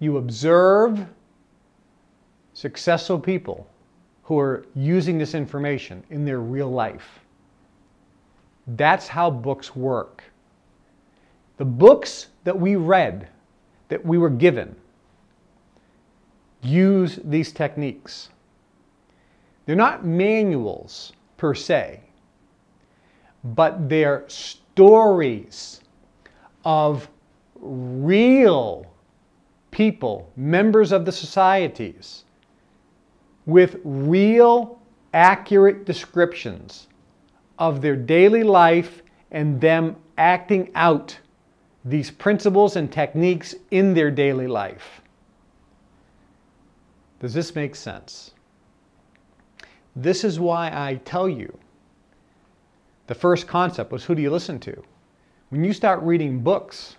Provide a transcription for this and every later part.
you observe successful people who are using this information in their real life. That's how books work. The books that we read, that we were given, use these techniques. They're not manuals per se, but they're stories of real people, members of the societies, with real, accurate descriptions of their daily life and them acting out these principles and techniques in their daily life. Does this make sense? This is why I tell you the first concept was, who do you listen to? When you start reading books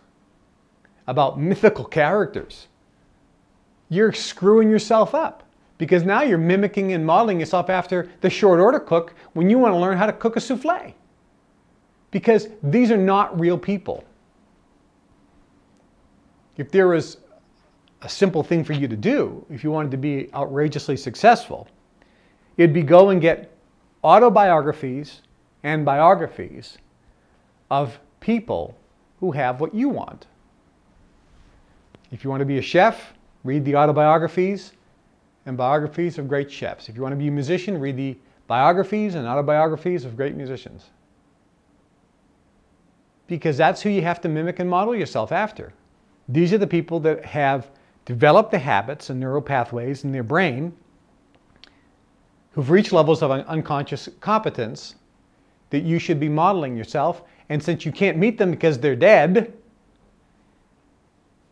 about mythical characters, you're screwing yourself up, because now you're mimicking and modeling yourself after the short order cook when you want to learn how to cook a souffle. Because these are not real people. If there was a simple thing for you to do, if you wanted to be outrageously successful, it'd be go and get autobiographies and biographies of people who have what you want. If you want to be a chef, read the autobiographies and biographies of great chefs. If you want to be a musician, read the biographies and autobiographies of great musicians. Because that's who you have to mimic and model yourself after. These are the people that have developed the habits and neural pathways in their brain, who've reached levels of unconscious competence that you should be modeling yourself. And since you can't meet them because they're dead,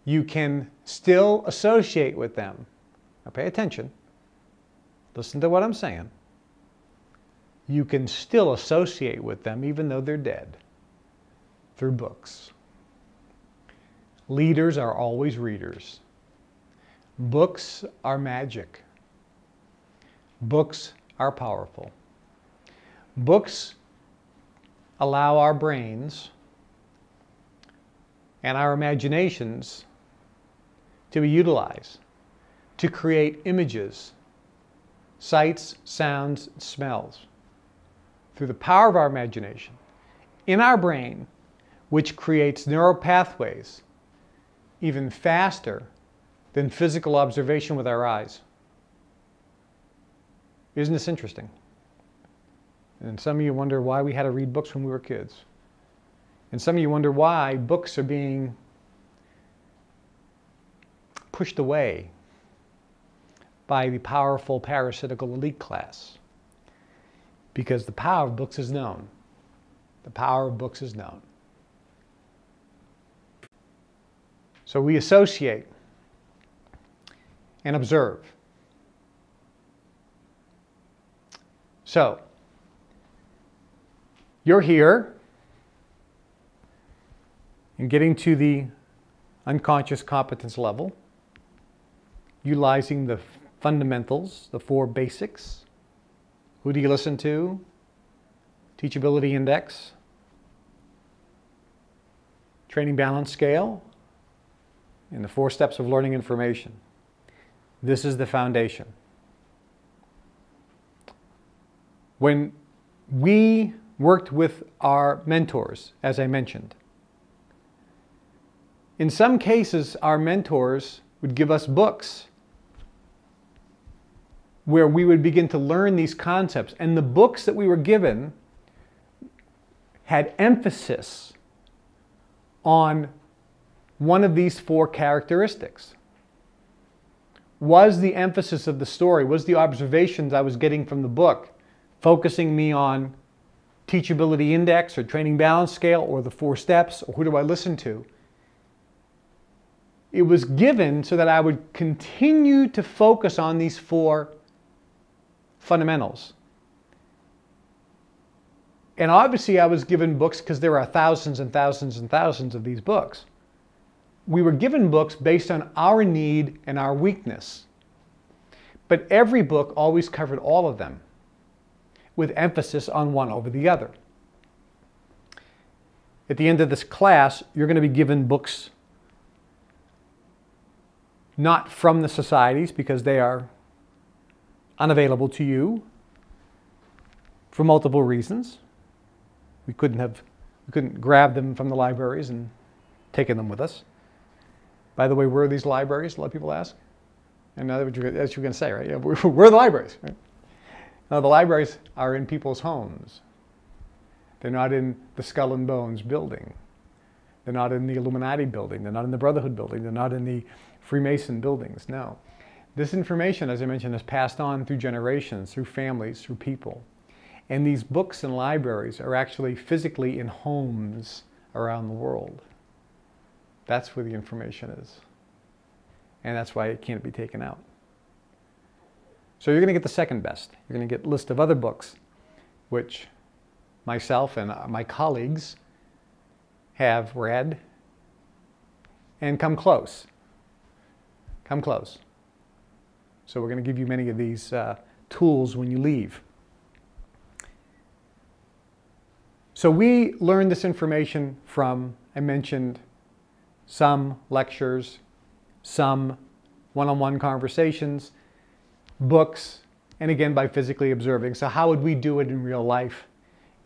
you can still associate with them. Now pay attention. Listen to what I'm saying. You can still associate with them even though they're dead through books. Leaders are always readers. Books are magic. Books are powerful. Books allow our brains and our imaginations to be utilized to create images, sights, sounds, smells through the power of our imagination in our brain, which creates neural pathways even faster than physical observation with our eyes. Isn't this interesting? And some of you wonder why we had to read books when we were kids. And some of you wonder why books are being pushed away by the powerful parasitical elite class. Because the power of books is known. The power of books is known. So we associate and observe. So, you're here and getting to the unconscious competence level, utilizing the fundamentals, the 4 basics. Who do you listen to? Teachability index, training balance scale, and the 4 steps of learning information. This is the foundation. When we worked with our mentors, as I mentioned, in some cases our mentors would give us books where we would begin to learn these concepts. And the books that we were given had emphasis on one of these 4 characteristics. Was the emphasis of the story, was the observations I was getting from the book focusing me on teachability index or training balance scale or the 4 steps, or who do I listen to? It was given so that I would continue to focus on these 4 fundamentals. And obviously I was given books because there are thousands and thousands and thousands of these books. We were given books based on our need and our weakness. But every book always covered all of them, with emphasis on one over the other. At the end of this class, you're going to be given books not from the societies because they are unavailable to you for multiple reasons. We couldn't grab them from the libraries and taken them with us. By the way, where are these libraries? A lot of people ask. And that's what you're going to say, right? Yeah, where are the libraries? Right? No, the libraries are in people's homes. They're not in the Skull and Bones building. They're not in the Illuminati building. They're not in the Brotherhood building. They're not in the Freemason buildings. No. This information, as I mentioned, is passed on through generations, through families, through people. And these books and libraries are actually physically in homes around the world. That's where the information is. And that's why it can't be taken out. So you're going to get the second best. You're going to get a list of other books, which myself and my colleagues have read and come close. Come close. So we're going to give you many of these tools when you leave. So we learned this information from, I mentioned, some lectures, some one-on-one conversations, books, and again by physically observing. So how would we do it in real life?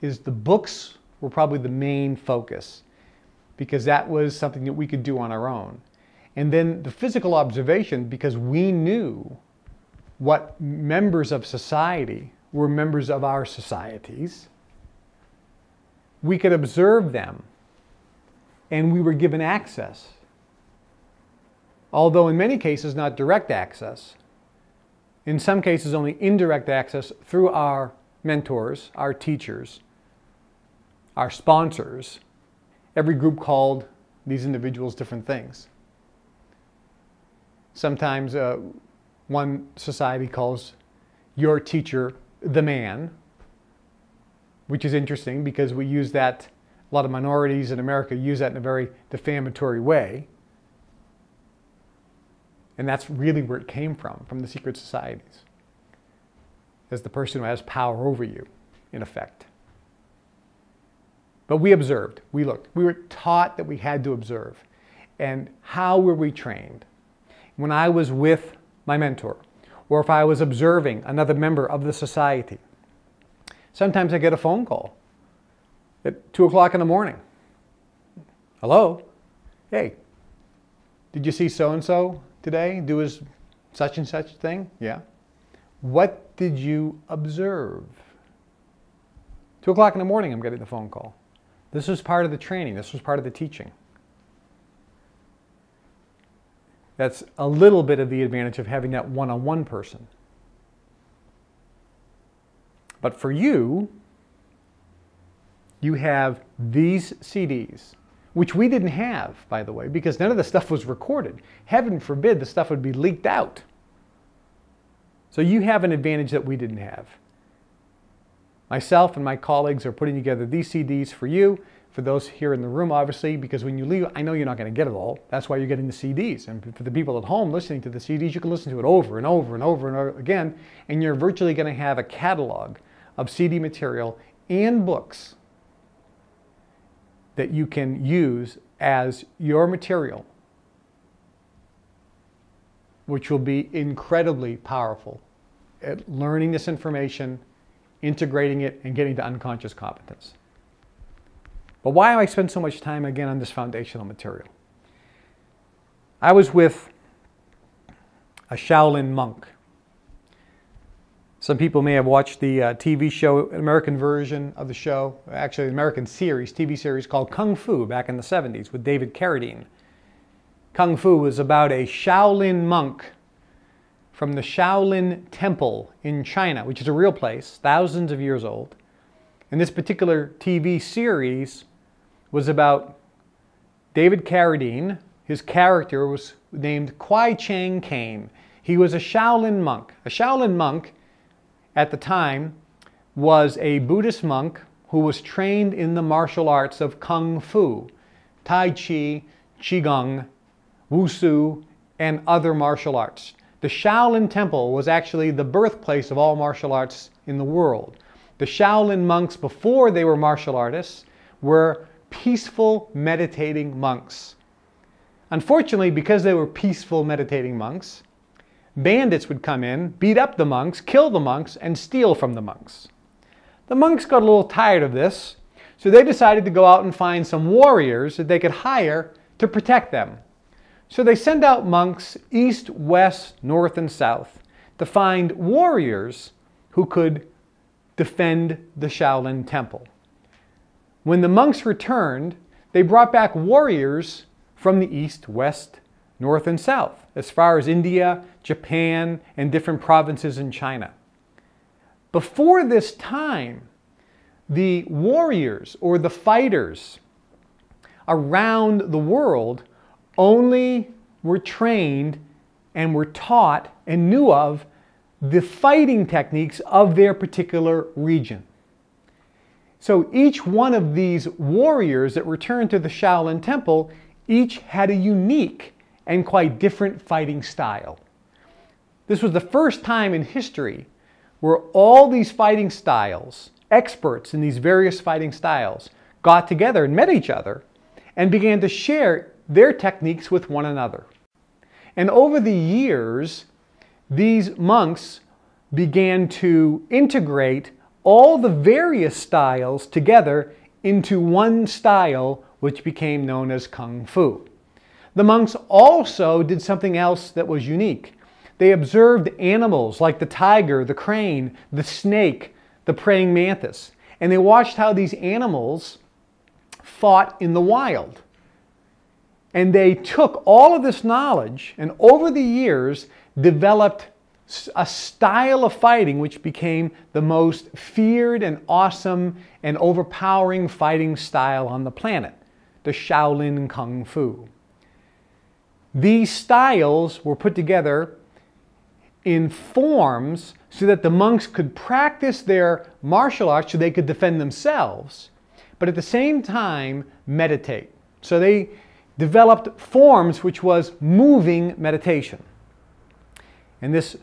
Is the books were probably the main focus because that was something that we could do on our own. And then the physical observation, because we knew what members of society were members of our societies, we could observe them and we were given access. Although in many cases not direct access. In some cases only indirect access through our mentors, our teachers, our sponsors. Every group called these individuals different things. Sometimes one society calls your teacher the man, which is interesting because we use that, a lot of minorities in America use that in a very defamatory way. And that's really where it came from the secret societies, as the person who has power over you, in effect. But we observed, we looked. We were taught that we had to observe. And how were we trained? When I was with my mentor, or if I was observing another member of the society, sometimes I get a phone call at 2 o'clock in the morning. Hello? Hey, did you see so-and-so today do his such and such thing? Yeah. What did you observe? 2 o'clock in the morning I'm getting the phone call. This was part of the training. This was part of the teaching. That's a little bit of the advantage of having that one-on-one person. But for you, you have these CDs, which we didn't have, by the way, because none of the stuff was recorded. Heaven forbid the stuff would be leaked out. So you have an advantage that we didn't have. Myself and my colleagues are putting together these CDs for you, for those here in the room, obviously, because when you leave, I know you're not going to get it all. That's why you're getting the CDs. And for the people at home listening to the CDs, you can listen to it over and over and over and over again, and you're virtually going to have a catalog of CD material and books that you can use as your material, which will be incredibly powerful at learning this information, integrating it, and getting to unconscious competence. But why do I spend so much time again on this foundational material? I was with a Shaolin monk. Some people may have watched the TV show, an American version of the show, actually an American series, TV series called Kung Fu back in the 70s with David Carradine. Kung Fu was about a Shaolin monk from the Shaolin Temple in China, which is a real place, thousands of years old. And this particular TV series was about David Carradine. His character was named Kwai Chang Caine. He was a Shaolin monk. A Shaolin monk at the time was a Buddhist monk who was trained in the martial arts of Kung Fu, Tai Chi, Qigong, Wushu, and other martial arts. The Shaolin Temple was actually the birthplace of all martial arts in the world. The Shaolin monks, before they were martial artists, were peaceful, meditating monks. Unfortunately, because they were peaceful meditating monks, bandits would come in, beat up the monks, kill the monks, and steal from the monks. The monks got a little tired of this, so they decided to go out and find some warriors that they could hire to protect them. So they send out monks east, west, north, and south to find warriors who could defend the Shaolin Temple. When the monks returned, they brought back warriors from the east, west, north, and south, as far as India, Japan, and different provinces in China. Before this time, the warriors or the fighters around the world only were trained and were taught and knew of the fighting techniques of their particular region. So each one of these warriors that returned to the Shaolin Temple, each had a unique and quite different fighting style. This was the first time in history where all these fighting styles, experts in these various fighting styles, got together and met each other and began to share their techniques with one another. And over the years, these monks began to integrate all the various styles together into one style, which became known as Kung Fu. The monks also did something else that was unique. They observed animals like the tiger, the crane, the snake, the praying mantis, and they watched how these animals fought in the wild. And they took all of this knowledge and over the years developed a style of fighting which became the most feared and awesome and overpowering fighting style on the planet, the Shaolin Kung Fu. These styles were put together in forms so that the monks could practice their martial arts so they could defend themselves, but at the same time meditate. So they developed forms which was moving meditation. And this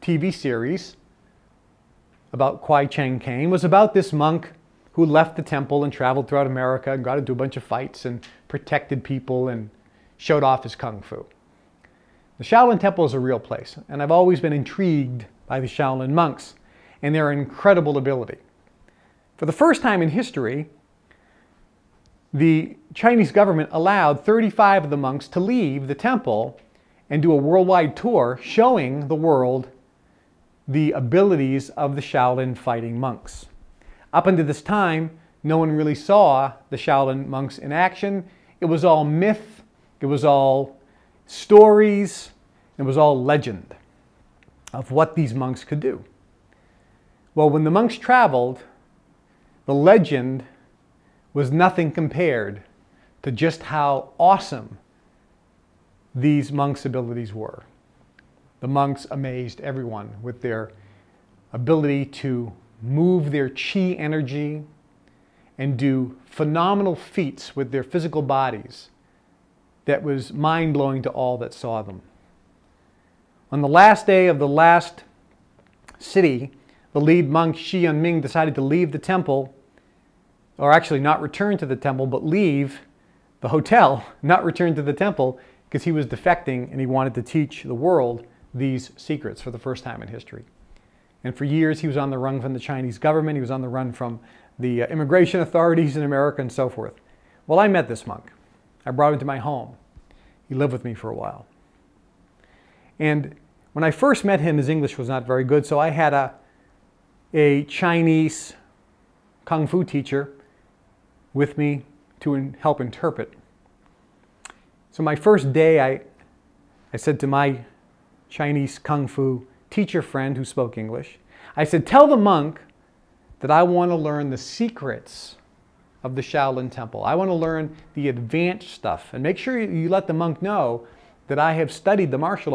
TV series about Kwai Chang Caine was about this monk who left the temple and traveled throughout America and got into a bunch of fights and protected people and showed off his Kung Fu. The Shaolin Temple is a real place, and I've always been intrigued by the Shaolin monks and their incredible ability. For the first time in history, the Chinese government allowed 35 of the monks to leave the temple and do a worldwide tour showing the world the abilities of the Shaolin fighting monks. Up until this time, no one really saw the Shaolin monks in action. It was all myth, it was all stories, it was all legend of what these monks could do. Well, when the monks traveled, the legend was nothing compared to just how awesome these monks' abilities were. The monks amazed everyone with their ability to move their chi energy and do phenomenal feats with their physical bodies that was mind-blowing to all that saw them. On the last day of the last city, the lead monk Shi Yunming decided to leave the temple, or actually not return to the temple, but leave the hotel, not return to the temple, because he was defecting and he wanted to teach the world these secrets for the first time in history. And for years he was on the run from the Chinese government, he was on the run from the immigration authorities in America and so forth. Well, I met this monk. I brought him to my home. He lived with me for a while. And when I first met him, his English was not very good, so I had a Chinese Kung Fu teacher with me to help interpret. So my first day, I said to my Chinese Kung Fu teacher friend who spoke English, I said, tell the monk that I want to learn the secrets of the Shaolin Temple. I want to learn the advanced stuff. And make sure you let the monk know that I have studied the martial arts